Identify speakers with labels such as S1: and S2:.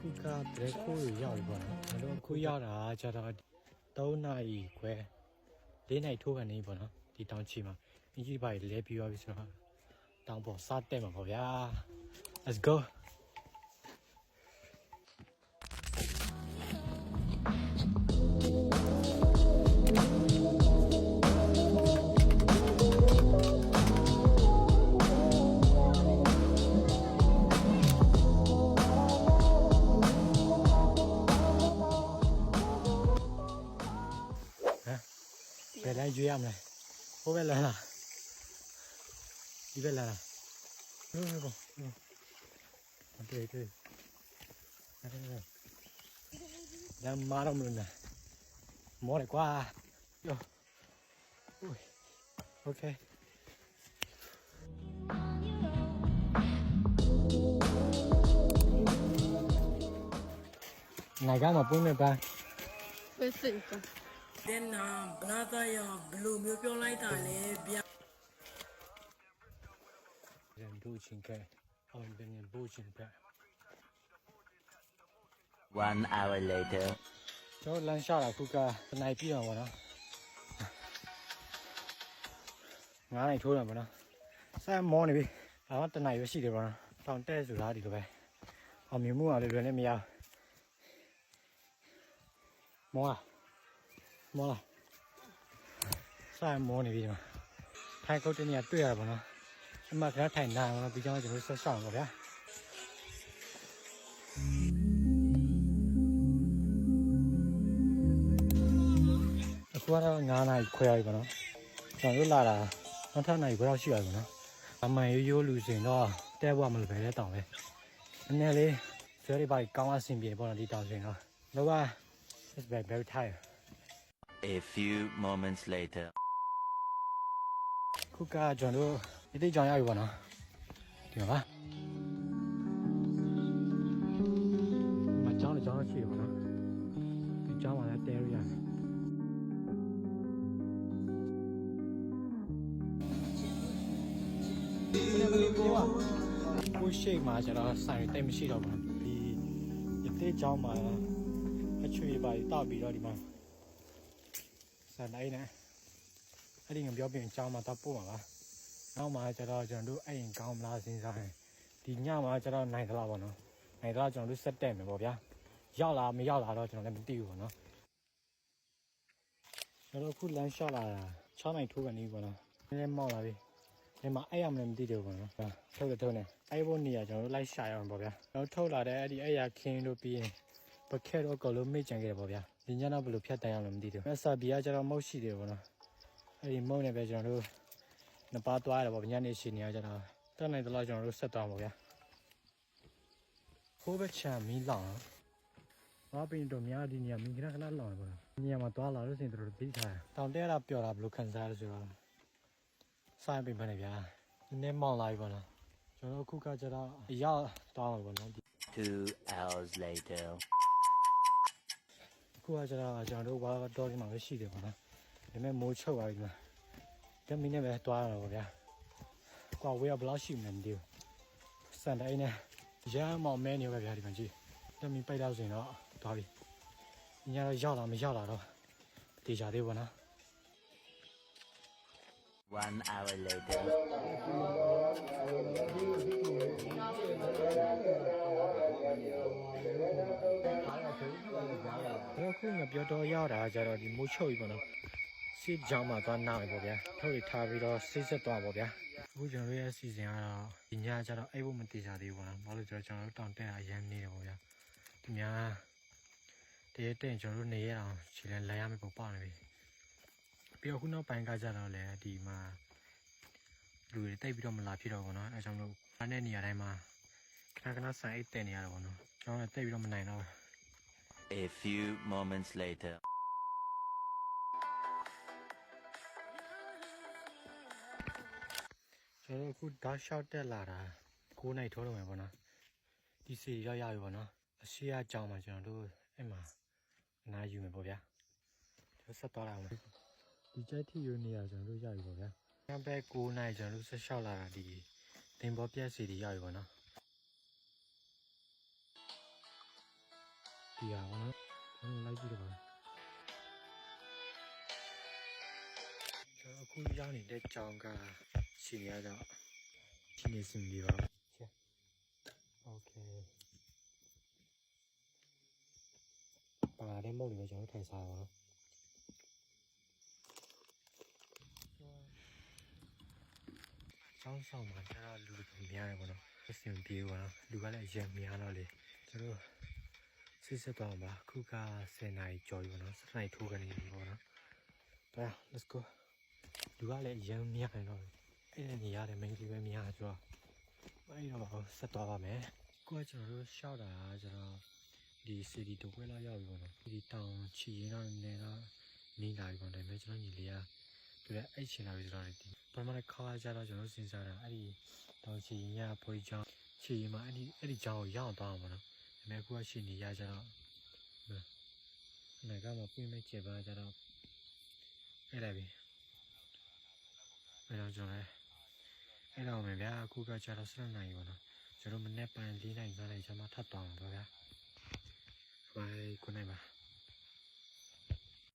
S1: ခုကဘရက်ကိုရောက်ပြီပေါ့နော်ကျွန်တော်ခုရောက်တာကျတော့3နာရီခွဲ4နာရီထိုးကနေပေါ့နော်ဒီတောင်ချီမှာအင်ကြီးပါလဲပြီးသွားပြီဆိုတော့တောင်ပေါ်စတက်မှာပေါ့ဗျာ let's goဘယ်လိုက်ရွေးရမလဲဟိုဘက်လမ်းလားဒီဘက်လမ်းလားဟုတ်ပေါ့တွေ့လမ်းမာတော့မလို့နာမောတယ်ကွာယောโอเคနိုင်ကမှာပုံနေပါ
S2: ပဲစိတ်က
S3: တဲ့နာဘလာသားရဘလူမျိုးပြောလိုက်တာလေဗျာ
S1: 人不请客后边人不请客
S4: 1 hour later
S1: ကျွန်တော်လမ်းလျှောက်တာခုကတနိုင်ပြည့်အောင်ပေါ့နော်9နိုင်ထိုးတယ်ပေါ့နော်စမ်းမောနေပြီဒါတော့တနိုင်ပဲရှိတယ်ပေါ့နော်တောင်တက်ဆိုတာဒီလိုပဲအောင်မြင်မှုအောင်လည်းလွယ်လည်းမရမောလားစမ်းမောနေပြီနော်ထိုင်ကုတ်တနေရတွေ့ရတာပေါ့နော်အမှခဏထိုင်နာတော့ပြီးကြောင်းကျွန်တော်ဆက်ဆောင်ပါဗျာအခုကတော့9နာရီခွဲရပြီပေါ့နော်ကျွန်တော်တို့လာတာနောက်ထပ်နိုင်ဘယ်တော့ရှိရပြီပေါ့နော်အမှန်ရိုးလူစင်တော့တဲဘွားမလို့ပဲတဲ့တောင်ပဲနည်းနည်းလေးဆွဲရပါကောင်းအဆင်ပြေပေါ့နော်ဒီတောင်စင်တော့လောက it's very tired
S4: a few moments later
S1: ခုကကျွန်တော်တို့ဒီတိတ်ကြောင်ရပြီပေါ့နော်ဒီမှာပါမကြောင်ကြောင်ရှိရပါတော့ဒီကြောင်မှာလည်းတဲရရတယ်ကိုရှိမှကျတော့ဆိုင်တိတ်မရှိတော့ဘူးဒီတိတ်ကြောင်မှာအချွေပါတောက်ပြီးတော့ဒီမှာစနိုင်နေအဲ့ဒီငပြောပြင်ကြောင်မှာတော့ပို့မှာပါနောက်မှာကျတော့ကျွန်တော်တို့အဲ့ရင်ကောင်းမလားစဉ်းစားရင်ဒီညမှာကျတော့နိုင်သလားပေါ့နော်နိုင်တော့ကျွန်တော်တို့ဆက်တက်မယ်ပေါ့ဗျာရောက်လာမရောက်လာတော့ကျွန်တော်လည်းမသိဘူးပေါ့နော်ကျွန်တော်ခုလမ်းလျှောက်လာတာ6နိုင်ထိုးကနေပေါ့နော်နည်းနည်းမောက်လာပြီဒီမှာအဲ့ရမလည်းမသိတယ်ပေါ့နော်ထုတ်နေအဲ့ဘုန်းနေရကျွန်တော်တို့လိုက်ရှာရအောင်ပေါ့ဗျာကျွန်တော်ထုတ်လာတဲ့အဲ့ဒီအဲ့ရခင်းလို့ပြီးရင်ပကက်တော့ကလုံးမိတ်ကြံခဲ့တယ်ပေါ့ဗျာဒီညတော့ဘယ်လိုဖြတ်တန်းရအောင်မသိတယ်အဆာဘီကကျတော့မုတ်ရှိတယ်ပေါ့နော်အဲ့ဒီမုတ်နေပဲကျွန်တော်တို့နှစ်ပါးသွားရတယ်ပေါ့ညနေရှိနေရကြတော့တက်နိုင်တော့ကျွန်တော်တို့ဆက်သွားပါဗျာခိုးပဲချမ်းမီးလောင်ငါပင်တို့များဒီနေရာမီးခဏလောင်ပါတော့ညမှာသွားလာလို့စင်တို့သိထားတောင်တဲရတာပျော်တာဘယ်လိုခံစားရလဲဆိုတော့စိုင်းပင်ပါနေဗျာနည်းနည်းမောင်းလာပြီပေါ့နော်ကျွန်တော်ခုကကျတော့အရောက်တောင်းပါပေါ့နော်
S4: 2 hours later
S1: ခုကကျတော့ကျွန်တော်တို့ဘာတော့ဒီမှာပဲရှိတယ်ပေါ့နော်ဒါပေမဲ့မိုးချုပ်သွားပြီမှာတမီနဲ့ပဲတွားရတော့ဗျာကွာဝေးကဘလောက်ရှိမှန်းမသိဘူးစန်တိုင်းနဲ့ရမ်းမောင်မဲနေပဲဗျာဒီမှာကြည့်တမီပိုက်တော့ဆိုရင်တော့တွားပြီညတော့ရောက်လာမရောက်လာတော့တေချာသေးပါနော်
S4: 1 hour later
S1: တော့ခုငါပြောတော့ရောက်တာကျတော့ဒီမိုးချုပ်ပြီပေါ့နော်စစ်ကြောင်းမှာသွားနာမယ်ပေါ့ဗျာထုတ်ရထားပြီးတော့စစ်ဆက်သွားပေါ့ဗျာအခုကျွန်တော်ရဲ့အစီအစဉ်ကတော့ဒီညကျတော့အဲ့ဘုမတေချာသေးဘူးပေါ့နော်ဘာလို့ကျွန်တော်တို့တောင်တက်အရမ်းနေတယ်ပေါ့ဗျာဒီများတရေတက်ကျွန်တော်တို့နေရအောင်ခြေလဲလဲရမယ်ပုံပေါက်နေပြီပြီးတော့ခုနောက်ပိုင်းကကြတော့လေဒီမှာလူတွေတိတ်ပြီးတော့မလာဖြစ်တော့ဘူးနော်အဲကြောင့်လို့အားတဲ့နေရာတိုင်းမှာခဏဆိုင်အိတ်တက်နေရတော့ပေါ့နော်ကျွန်တော်လည်းတိတ်ပြီးတော့မနိုင်တော့
S4: a few moments later
S1: ကျွန်တော်အခုဓာတ်လျှောက်တက်လာတာ9နိုင်ထိုးတော့မယ်ပေါ့နော်ဒီစီရောက်ရပြီပေါ့နော်အရှိအကြောင်းမှာကျွန်တော်တို့အဲ့မှာအနားယူမယ်ပေါ့ဗျာကျွန်တော်ဆက်သွားလိုက်အောင်ဒီကြိုက်ထီယူနေရကျွန်တော်တို့ရပြီပေါ့ဗျာညဘက်9နိုင်ကျွန်တော်တို့ဆက်လျှောက်လာတာဒီတင်ပေါ်ပြက်စီတွေရပြီပေါ့နော် ဒီဟာပါနော်လိုက်ကြည့်တော့ပါကျွန်တော်အခုရောက်နေတဲ့ကြောင်ကရှင်ရတော့ဒီနေ့စင်ပြီးပါချက်โอเคပါလာတဲ့မုတ်တွေပဲကျွန်တော်ထိုင်စားပါတော့ကျောင်းဆောင်မှာကျတော့လူတွေများတယ်ပေါ့နော်အဆင်ပြေပါတော့လူကလည်းအရင်များတော့လေကျွန်တော်စစ်စစ်တော့ပါခုက10နာရီကျော်ပြီပေါ့နော်7နာရီထိုးကနေပြီပေါ့နော်ဒါ let's go လူကလည်းအရင်များနေတော့အဲ့ဒီနေရာလည်းမင်းကြီးပဲများဆိုတော့အဲ့တော့ပါဆက်သွားပါမယ်ကိုကကျွန်တော်တို့ရှောက်တာကျတော့ဒီစီဒီတပွဲလောက်ရောက်ပြီပေါ့နော်ဒီတောင်ချီရင်တော့နေတော့နေလာပြီပေါ့ဒါပေမဲ့ကျွန်တော်ညီလေးကသူလည်းအဲ့ချင်လာပြီဆိုတော့ဒီပထမတစ်ခါကျတော့ကျွန်တော်စဉ်းစားတာအဲ့ဒီတောင်ချီရင်ရဖွေးချောင်းချီရင်မှာအဲ့ဒီချောင်းကိုရောက်သွားအောင်ပေါ့နော်ဒါပေမဲ့ကိုကရှိနေရကျတော့နိုင်ကမှပြင်းမဲ့ကျေပါကျတော့အဲ့လိုက်ပြီအဲ့တော့ကျွန်တော်လည်းအဲ့တော့မယ်ဗျာအခုကကျတော့7နာရီပေါ့နော်ကျွန်တော်မနေ့ပိုင်း4နာရီ9နာရီကျမှထပ်သွားမှာပေါ့ဗျာဘိုင်ခုနိုင်ပါ